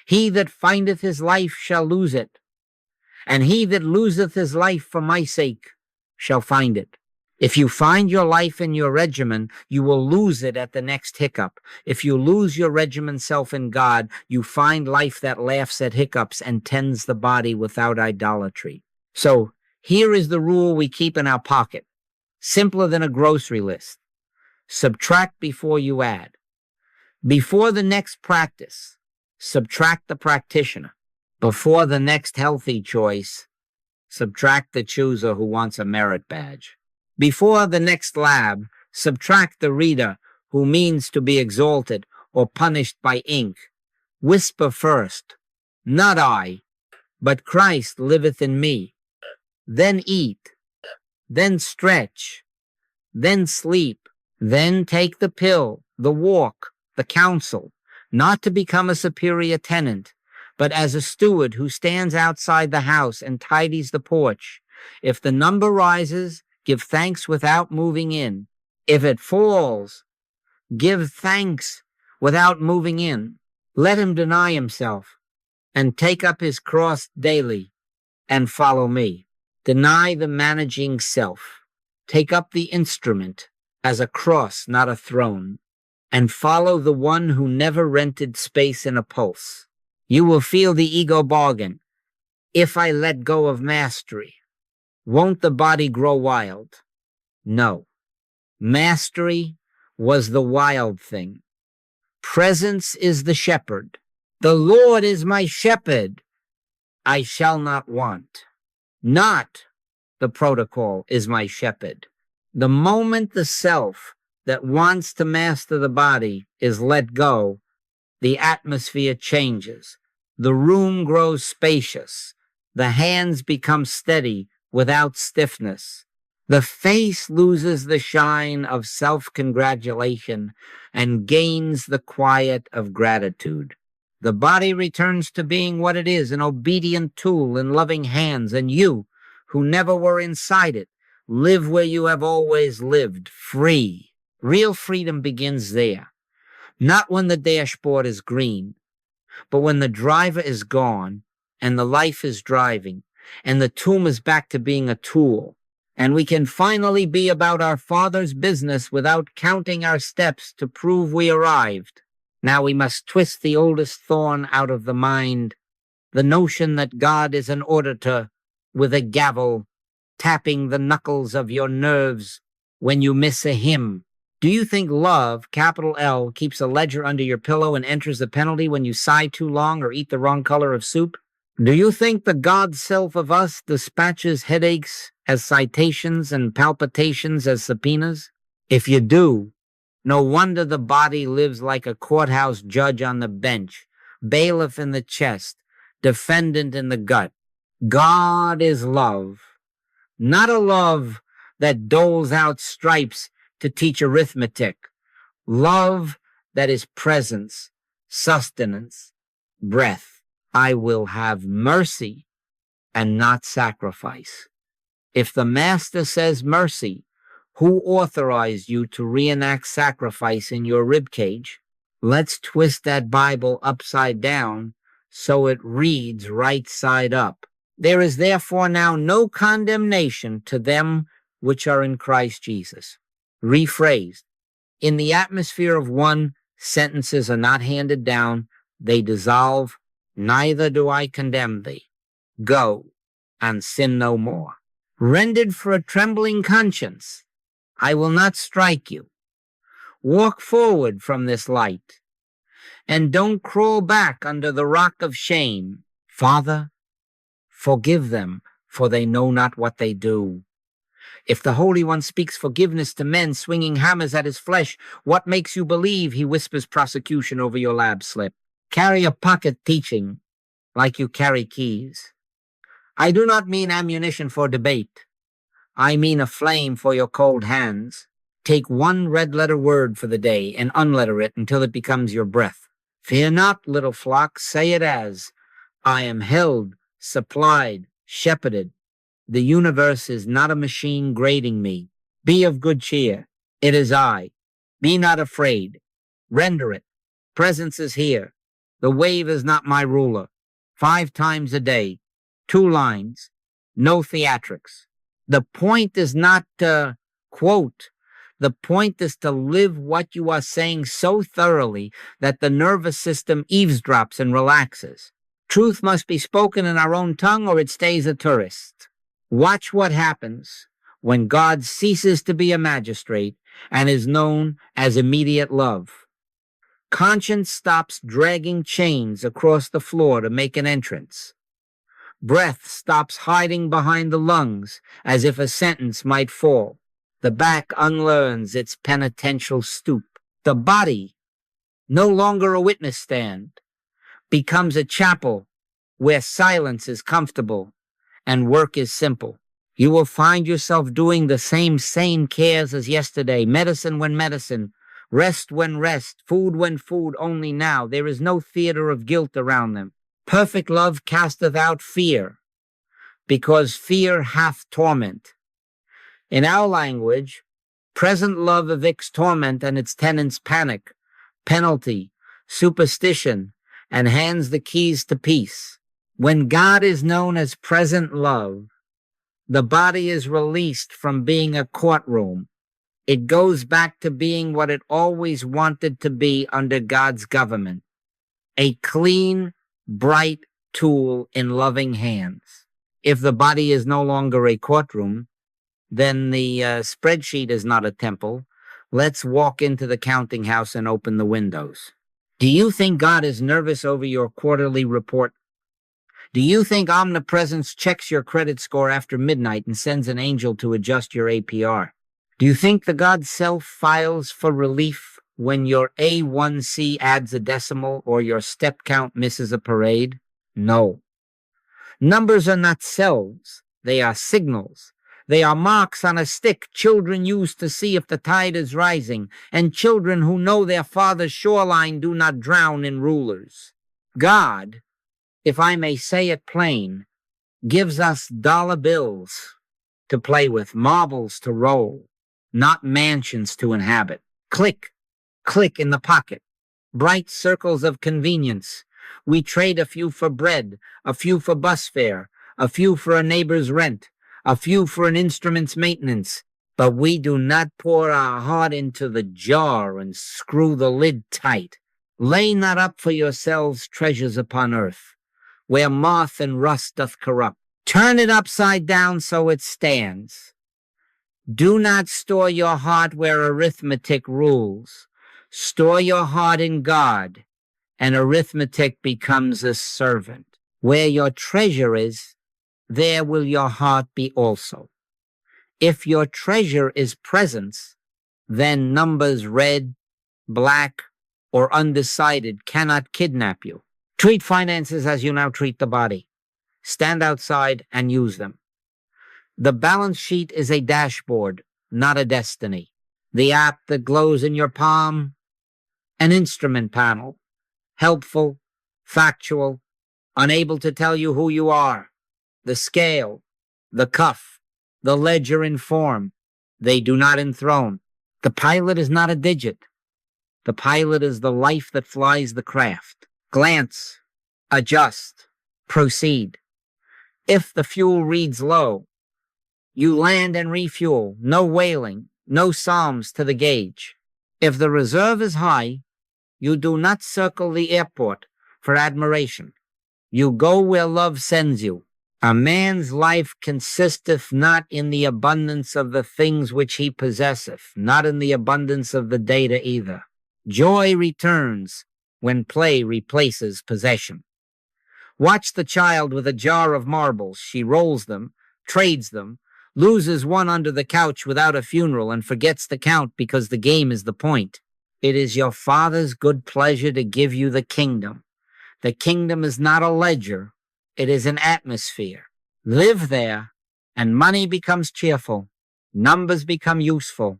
He that findeth his life shall lose it, and he that loseth his life for my sake shall find it. If you find your life in your regimen, you will lose it at the next hiccup. If you lose your regimen self in God, you find life that laughs at hiccups and tends the body without idolatry. So here is the rule we keep in our pocket. Simpler than a grocery list. Subtract before you add. Before the next practice, subtract the practitioner. Before the next healthy choice, subtract the chooser who wants a merit badge. Before the next lab, subtract the reader who means to be exalted or punished by ink. Whisper first, not I, but Christ liveth in me. Then eat, then stretch, then sleep, then take the pill, the walk, the counsel, not to become a superior tenant, but as a steward who stands outside the house and tidies the porch. If the number rises, give thanks without moving in. If it falls, give thanks without moving in. Let him deny himself and take up his cross daily and follow me. Deny the managing self. Take up the instrument as a cross, not a throne, and follow the one who never rented space in a pulse. You will feel the ego bargain. If I let go of mastery, won't the body grow wild? No. Mastery was the wild thing. Presence is the shepherd. The Lord is my shepherd, I shall not want. Not the protocol is my shepherd. The moment the self that wants to master the body is let go, the atmosphere changes. The room grows spacious. The hands become steady without stiffness. The face loses the shine of self-congratulation and gains the quiet of gratitude. The body returns to being what it is, an obedient tool in loving hands, and you, who never were inside it, live where you have always lived, free. Real freedom begins there. Not when the dashboard is green, but when the driver is gone and the life is driving and the tomb is back to being a tool, and we can finally be about our Father's business without counting our steps to prove we arrived. Now we must twist the oldest thorn out of the mind, the notion that God is an auditor with a gavel, tapping the knuckles of your nerves when you miss a hymn. Do you think love, capital L, keeps a ledger under your pillow and enters the penalty when you sigh too long or eat the wrong color of soup? Do you think the God self of us dispatches headaches as citations and palpitations as subpoenas? If you do, no wonder the body lives like a courthouse judge on the bench, bailiff in the chest, defendant in the gut. God is love, not a love that doles out stripes to teach arithmetic. Love that is presence, sustenance, breath. I will have mercy and not sacrifice. If the Master says mercy, who authorized you to reenact sacrifice in your ribcage? Let's twist that Bible upside down so it reads right side up. There is therefore now no condemnation to them which are in Christ Jesus. Rephrased, in the atmosphere of one, sentences are not handed down, they dissolve. Neither do I condemn thee. Go and sin no more. Rendered for a trembling conscience, I will not strike you. Walk forward from this light, and don't crawl back under the rock of shame. Father, forgive them, for they know not what they do. If the Holy One speaks forgiveness to men swinging hammers at his flesh, what makes you believe he whispers prosecution over your lab slip? Carry a pocket teaching like you carry keys. I do not mean ammunition for debate. I mean a flame for your cold hands. Take one red-letter word for the day and unletter it until it becomes your breath. Fear not, little flock, say it as, I am held, supplied, shepherded. The universe is not a machine grading me. Be of good cheer. It is I. Be not afraid. Render it. Presence is here. The wave is not my ruler. 5 times a day. 2 lines. No theatrics. The point is not to quote. The point is to live what you are saying so thoroughly that the nervous system eavesdrops and relaxes. Truth must be spoken in our own tongue or it stays a tourist. Watch what happens when God ceases to be a magistrate and is known as immediate love. Conscience stops dragging chains across the floor to make an entrance. Breath stops hiding behind the lungs as if a sentence might fall. The back unlearns its penitential stoop. The body, no longer a witness stand, becomes a chapel where silence is comfortable and work is simple. You will find yourself doing the same sane cares as yesterday, medicine when medicine, rest when rest, food when food, only now. There is no theater of guilt around them. Perfect love casteth out fear, because fear hath torment. In our language, present love evicts torment and its tenants panic, penalty, superstition, and hands the keys to peace. When God is known as present love, the body is released from being a courtroom. It goes back to being what it always wanted to be under God's government, a clean, bright tool in loving hands. If the body is no longer a courtroom, then the spreadsheet is not a temple. Let's walk into the counting house and open the windows. Do you think God is nervous over your quarterly report? Do you think omnipresence checks your credit score after midnight and sends an angel to adjust your APR? Do you think the God self files for relief when your A1C adds a decimal or your step count misses a parade? No. Numbers are not selves. They are signals. They are marks on a stick children use to see if the tide is rising, and children who know their father's shoreline do not drown in rulers. God, if I may say it plain, gives us dollar bills to play with, marbles to roll, not mansions to inhabit. Click, click in the pocket. Bright circles of convenience. We trade a few for bread, a few for bus fare, a few for a neighbor's rent, a few for an instrument's maintenance, but we do not pour our heart into the jar and screw the lid tight. Lay not up for yourselves treasures upon earth, where moth and rust doth corrupt. Turn it upside down so it stands. Do not store your heart where arithmetic rules. Store your heart in God, and arithmetic becomes a servant. Where your treasure is, there will your heart be also. If your treasure is presence, then numbers red, black, or undecided cannot kidnap you. Treat finances as you now treat the body. Stand outside and use them. The balance sheet is a dashboard, not a destiny. The app that glows in your palm, an instrument panel, helpful, factual, unable to tell you who you are. The scale, the cuff, the ledger in form, they do not enthrone. The pilot is not a digit. The pilot is the life that flies the craft. Glance, adjust, proceed. If the fuel reads low, you land and refuel. No wailing, no psalms to the gauge. If the reserve is high, you do not circle the airport for admiration. You go where love sends you. A man's life consisteth not in the abundance of the things which he possesseth, not in the abundance of the data either. Joy returns when play replaces possession. Watch the child with a jar of marbles. She rolls them, trades them, loses one under the couch without a funeral, and forgets the count because the game is the point. It is your Father's good pleasure to give you the kingdom. The kingdom is not a ledger. It is an atmosphere. Live there, and money becomes cheerful. Numbers become useful.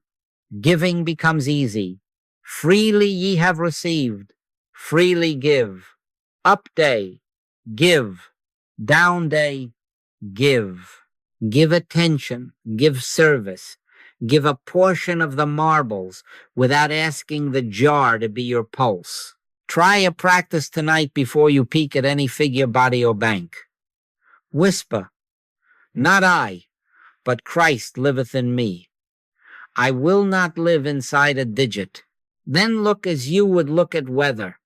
Giving becomes easy. Freely ye have received. Freely give. Up day, give. Down day, give. Give attention. Give service. Give a portion of the marbles without asking the jar to be your pulse. Try a practice tonight before you peek at any figure, body, or bank. Whisper, not I, but Christ liveth in me. I will not live inside a digit. Then look as you would look at weather.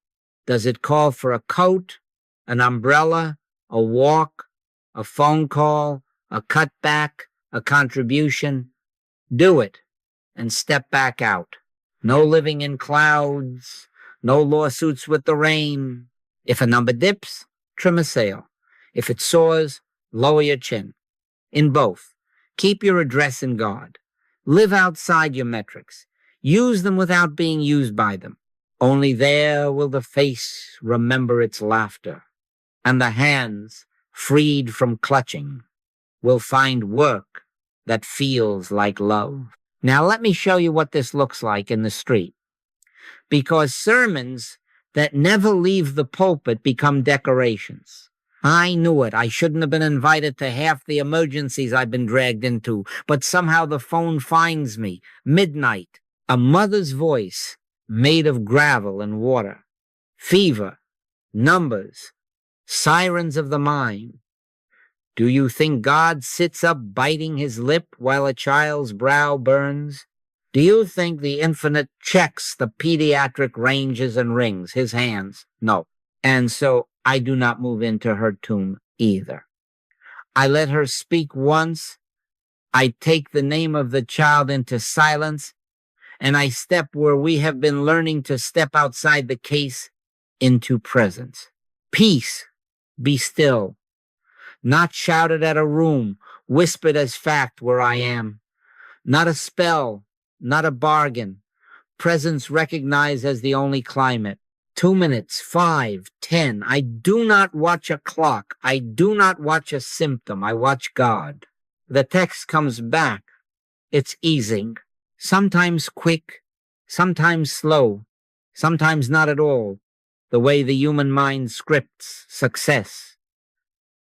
Does it call for a coat, an umbrella, a walk, a phone call, a cutback, a contribution? Do it and step back out. No living in clouds, no lawsuits with the rain. If a number dips, trim a sail. If it soars, lower your chin. In both, keep your address in God. Live outside your metrics. Use them without being used by them. Only there will the face remember its laughter, and the hands, freed from clutching, will find work that feels like love. Now let me show you what this looks like in the street. Because sermons that never leave the pulpit become decorations. I knew it. I shouldn't have been invited to half the emergencies I've been dragged into, but somehow the phone finds me. Midnight. A mother's voice made of gravel and water. Fever. Numbers. Sirens of the mind. Do you think God sits up biting his lip while a child's brow burns? Do you think the infinite checks the pediatric ranges and rings, his hands? No. And so I do not move into her tomb either. I let her speak once. I take the name of the child into silence, and I step where we have been learning to step outside the case into presence. Peace, be still, not shouted at a room, whispered as fact where I am. Not a spell, not a bargain. Presence recognized as the only climate. 2 minutes, 5, 10. I do not watch a clock. I do not watch a symptom. I watch God. The text comes back. It's easing. Sometimes quick, sometimes slow, sometimes not at all. The way the human mind scripts success.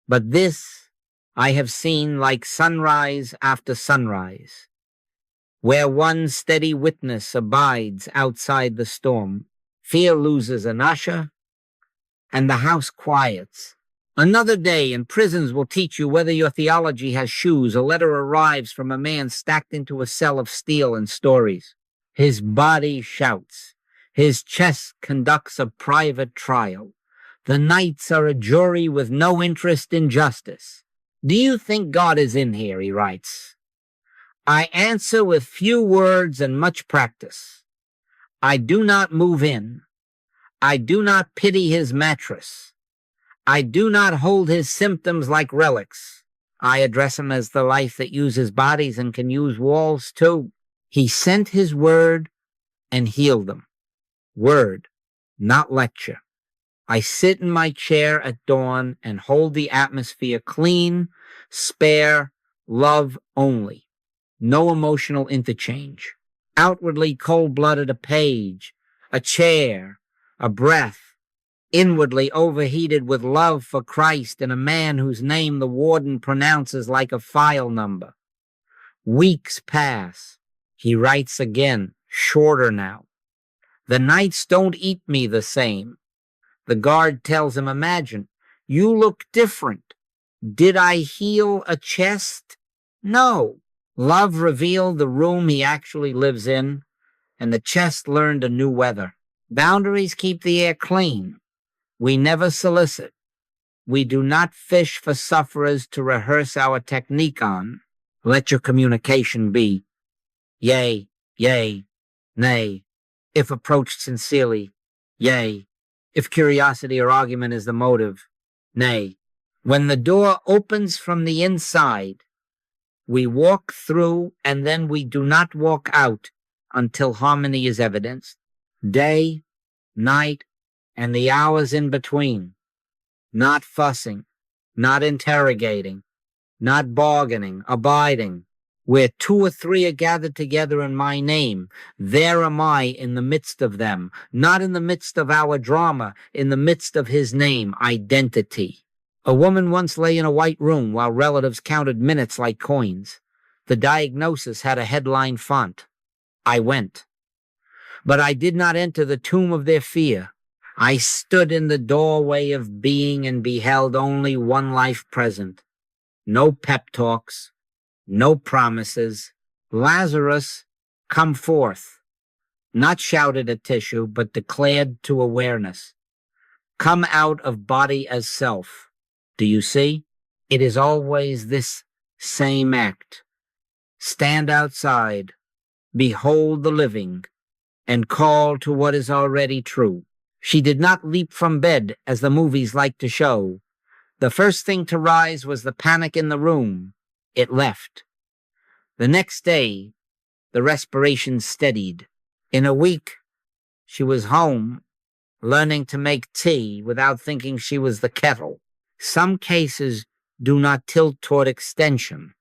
But this I have seen like sunrise after sunrise, where one steady witness abides outside the storm. Fear loses an usher, and the house quiets. Another day, and prisons will teach you whether your theology has shoes. A letter arrives from a man stacked into a cell of steel and stories. His body shouts. His chest conducts a private trial. The nights are a jury with no interest in justice. Do you think God is in here, he writes. I answer with few words and much practice. I do not move in. I do not pity his mattress. I do not hold his symptoms like relics. I address him as the life that uses bodies and can use walls too. He sent his word and healed them. Word, not lecture. I sit in my chair at dawn and hold the atmosphere clean, spare, love only. No emotional interchange. Outwardly cold-blooded, a page, a chair, a breath. Inwardly overheated with love for Christ and a man whose name the warden pronounces like a file number. Weeks pass. He writes again, shorter now. The nights don't eat me the same. The guard tells him, imagine, you look different. Did I heal a chest? No. Love revealed the room he actually lives in, and the chest learned a new weather. Boundaries keep the air clean. We never solicit. We do not fish for sufferers to rehearse our technique on. Let your communication be yea, nay. If approached sincerely, yea. If curiosity or argument is the motive, nay. When the door opens from the inside, we walk through and then we do not walk out until harmony is evidenced. Day, night, and the hours in between. Not fussing, not interrogating, not bargaining, abiding. Where 2 or 3 are gathered together in my name, there am I in the midst of them, not in the midst of our drama, in the midst of his name, identity. A woman once lay in a white room while relatives counted minutes like coins. The diagnosis had a headline font. I went. But I did not enter the tomb of their fear. I stood in the doorway of being and beheld only one life present. No pep talks. No promises. Lazarus, come forth. Not shouted at tissue, but declared to awareness. Come out of body as self. Do you see? It is always this same act. Stand outside, behold the living, and call to what is already true. She did not leap from bed, as the movies like to show. The first thing to rise was the panic in the room. It left. The next day, the respiration steadied. In a week, she was home, learning to make tea without thinking she was the kettle. Some cases do not tilt toward extension.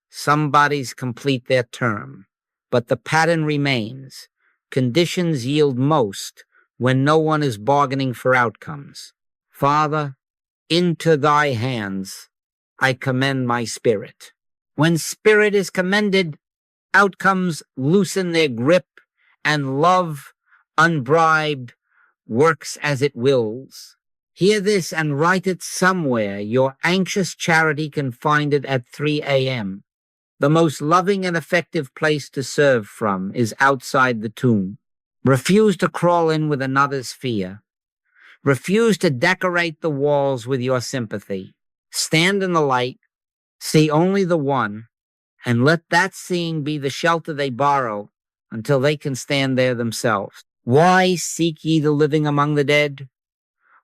Some bodies complete their term. But the pattern remains. Conditions yield most when no one is bargaining for outcomes. Father, into thy hands I commend my spirit. When spirit is commended, outcomes loosen their grip, and love, unbribed, works as it wills. Hear this and write it somewhere. Your anxious charity can find it at 3 a.m. The most loving and effective place to serve from is outside the tomb. Refuse to crawl in with another's fear. Refuse to decorate the walls with your sympathy. Stand in the light, see only the one, and let that seeing be the shelter they borrow until they can stand there themselves. Why seek ye the living among the dead?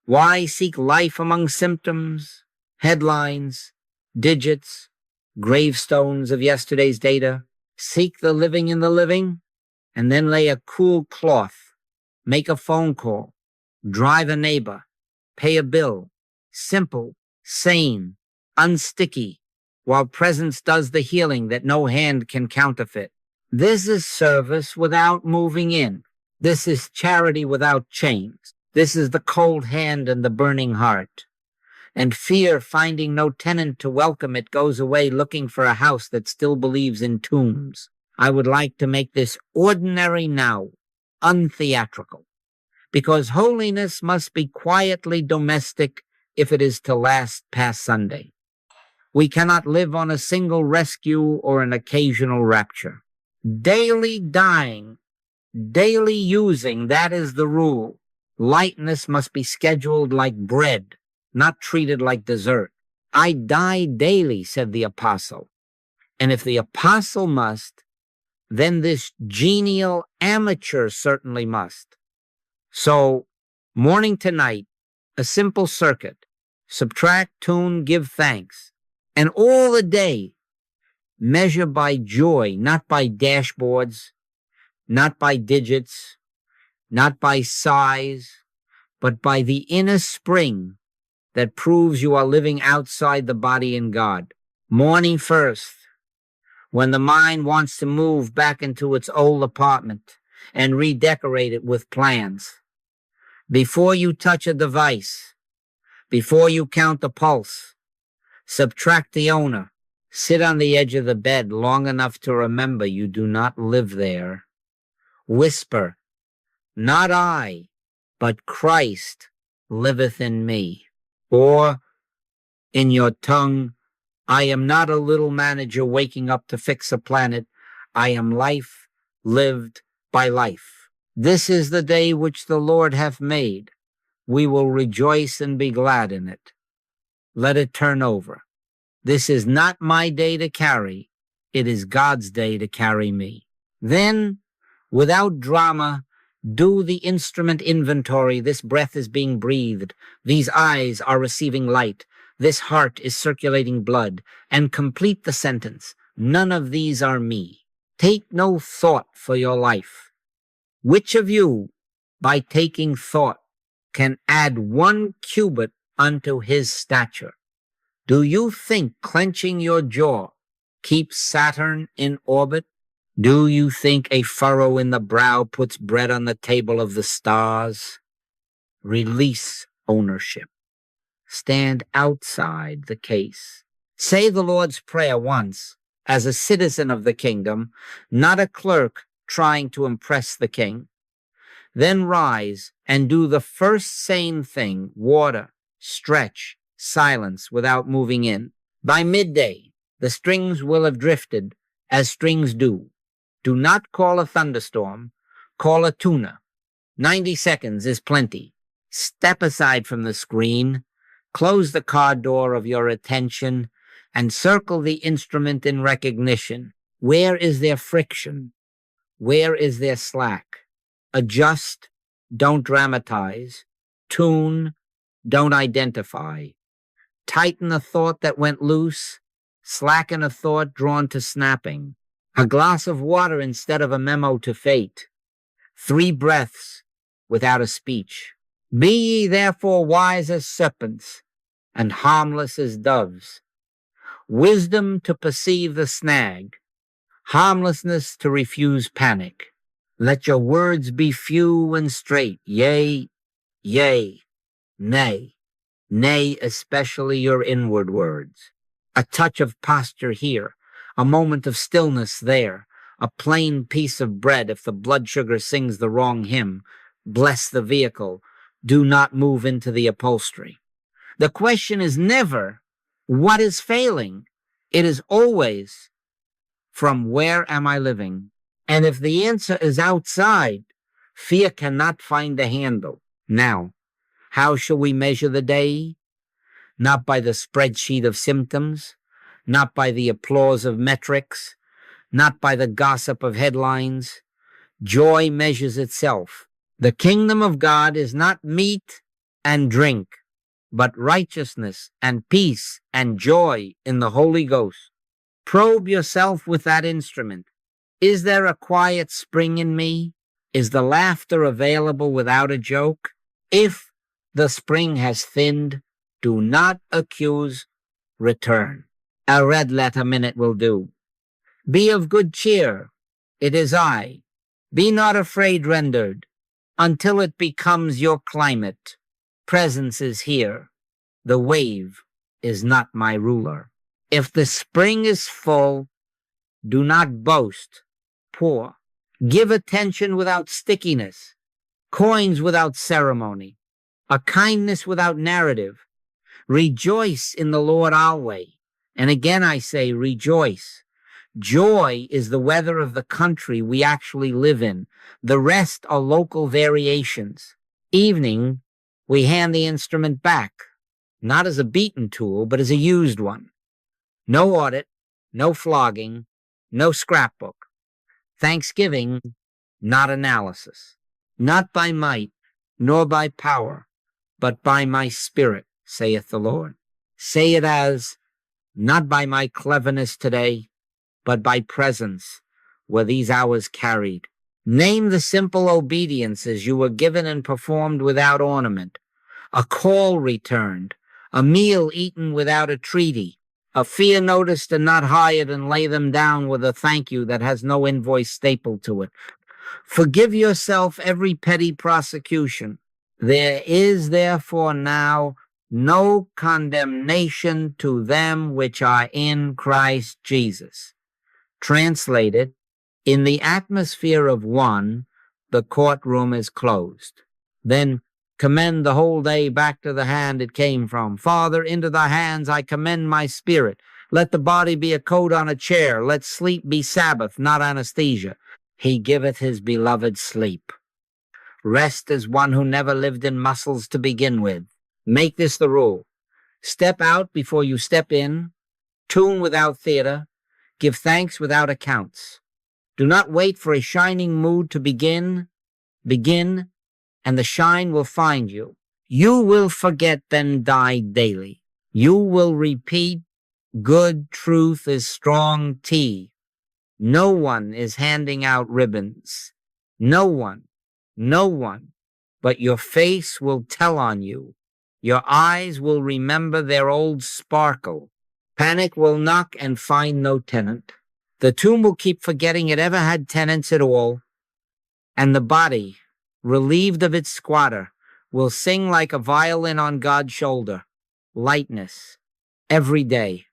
Why seek life among symptoms, headlines, digits, gravestones of yesterday's data? Seek the living in the living, and then lay a cool cloth, make a phone call, drive a neighbor, pay a bill. Simple, sane, unsticky, while presence does the healing that no hand can counterfeit. This is service without moving in. This is charity without chains. This is the cold hand and the burning heart. And fear, finding no tenant to welcome it, goes away looking for a house that still believes in tombs. I would like to make this ordinary now, untheatrical, because holiness must be quietly domestic if it is to last past Sunday. We cannot live on a single rescue or an occasional rapture. Daily dying, daily using, that is the rule. Lightness must be scheduled like bread, not treated like dessert. I die daily, said the apostle. And if the apostle must, then this genial amateur certainly must. So, morning to night, a simple circuit. Subtract, tune, give thanks. And all the day, measure by joy, not by dashboards, not by digits, not by size, but by the inner spring that proves you are living outside the body in God. Morning first, when the mind wants to move back into its old apartment and redecorate it with plans. Before you touch a device, before you count the pulse, subtract the owner, sit on the edge of the bed long enough to remember you do not live there. Whisper, not I, but Christ liveth in me. Or, in your tongue, I am not a little manager waking up to fix a planet. I am life lived by life. This is the day which the Lord hath made. We will rejoice and be glad in it. Let it turn over. This is not my day to carry. It is God's day to carry me. Then, without drama, do the instrument inventory. This breath is being breathed. These eyes are receiving light. This heart is circulating blood. And complete the sentence. None of these are me. Take no thought for your life. Which of you, by taking thought, can add 1 cubit unto his stature? Do you think clenching your jaw keeps Saturn in orbit? Do you think a furrow in the brow puts bread on the table of the stars? Release ownership. Stand outside the case. Say the Lord's Prayer once as a citizen of the kingdom, not a clerk trying to impress the king. Then rise and do the first sane thing, water, stretch, silence without moving in. By midday, the strings will have drifted as strings do. Do not call a thunderstorm, call a tuna. 90 seconds is plenty. Step aside from the screen, close the car door of your attention, and circle the instrument in recognition. Where is there friction? Where is there slack? Adjust, don't dramatize. Tune, don't identify. Tighten a thought that went loose. Slacken a thought drawn to snapping. A glass of water instead of a memo to fate. 3 breaths without a speech. Be ye therefore wise as serpents and harmless as doves. Wisdom to perceive the snag. Harmlessness to refuse panic. Let your words be few and straight. Yea, yea, nay. Nay, especially your inward words. A touch of posture here, a moment of stillness there, a plain piece of bread if the blood sugar sings the wrong hymn. Bless the vehicle. Do not move into the upholstery. The question is never, what is failing? It is always, from where am I living? And if the answer is outside, fear cannot find a handle. Now, how shall we measure the day? Not by the spreadsheet of symptoms, not by the applause of metrics, not by the gossip of headlines. Joy measures itself. The kingdom of God is not meat and drink, but righteousness and peace and joy in the Holy Ghost. Probe yourself with that instrument. Is there a quiet spring in me? Is the laughter available without a joke? If the spring has thinned, do not accuse, return. A red letter minute will do. Be of good cheer. It is I. Be not afraid rendered, until it becomes your climate. Presence is here. The wave is not my ruler. If the spring is full, do not boast. Pour. Give attention without stickiness, coins without ceremony, a kindness without narrative. Rejoice in the Lord always. And again I say rejoice. Joy is the weather of the country we actually live in. The rest are local variations. Evening, we hand the instrument back, not as a beaten tool, but as a used one. No audit, no flogging, no scrapbook. Thanksgiving, not analysis. Not by might, nor by power, but by my spirit, saith the Lord. Say it as, not by my cleverness today, but by presence, were these hours carried. Name the simple obediences you were given and performed without ornament, a call returned, a meal eaten without a treaty, a fear noticed and not hired, and lay them down with a thank you that has no invoice stapled to it. Forgive yourself every petty prosecution. There is therefore now no condemnation to them which are in Christ Jesus. Translated, in the atmosphere of one, the courtroom is closed. Then commend the whole day back to the hand it came from. Father, into thy hands I commend my spirit. Let the body be a coat on a chair. Let sleep be Sabbath, not anesthesia. He giveth his beloved sleep. Rest is one who never lived in muscles to begin with. Make this the rule. Step out before you step in. Tune without theater. Give thanks without accounts. Do not wait for a shining mood to begin. Begin, and the shine will find you. You will forget, then die daily. You will repeat, good truth is strong tea. No one is handing out ribbons. No one, but your face will tell on you. Your eyes will remember their old sparkle. Panic will knock and find no tenant. The tomb will keep forgetting it ever had tenants at all. And the body, relieved of its squatter, will sing like a violin on God's shoulder. Lightness, every day.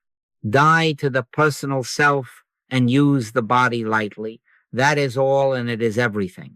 Die to the personal self and use the body lightly. That is all, and it is everything.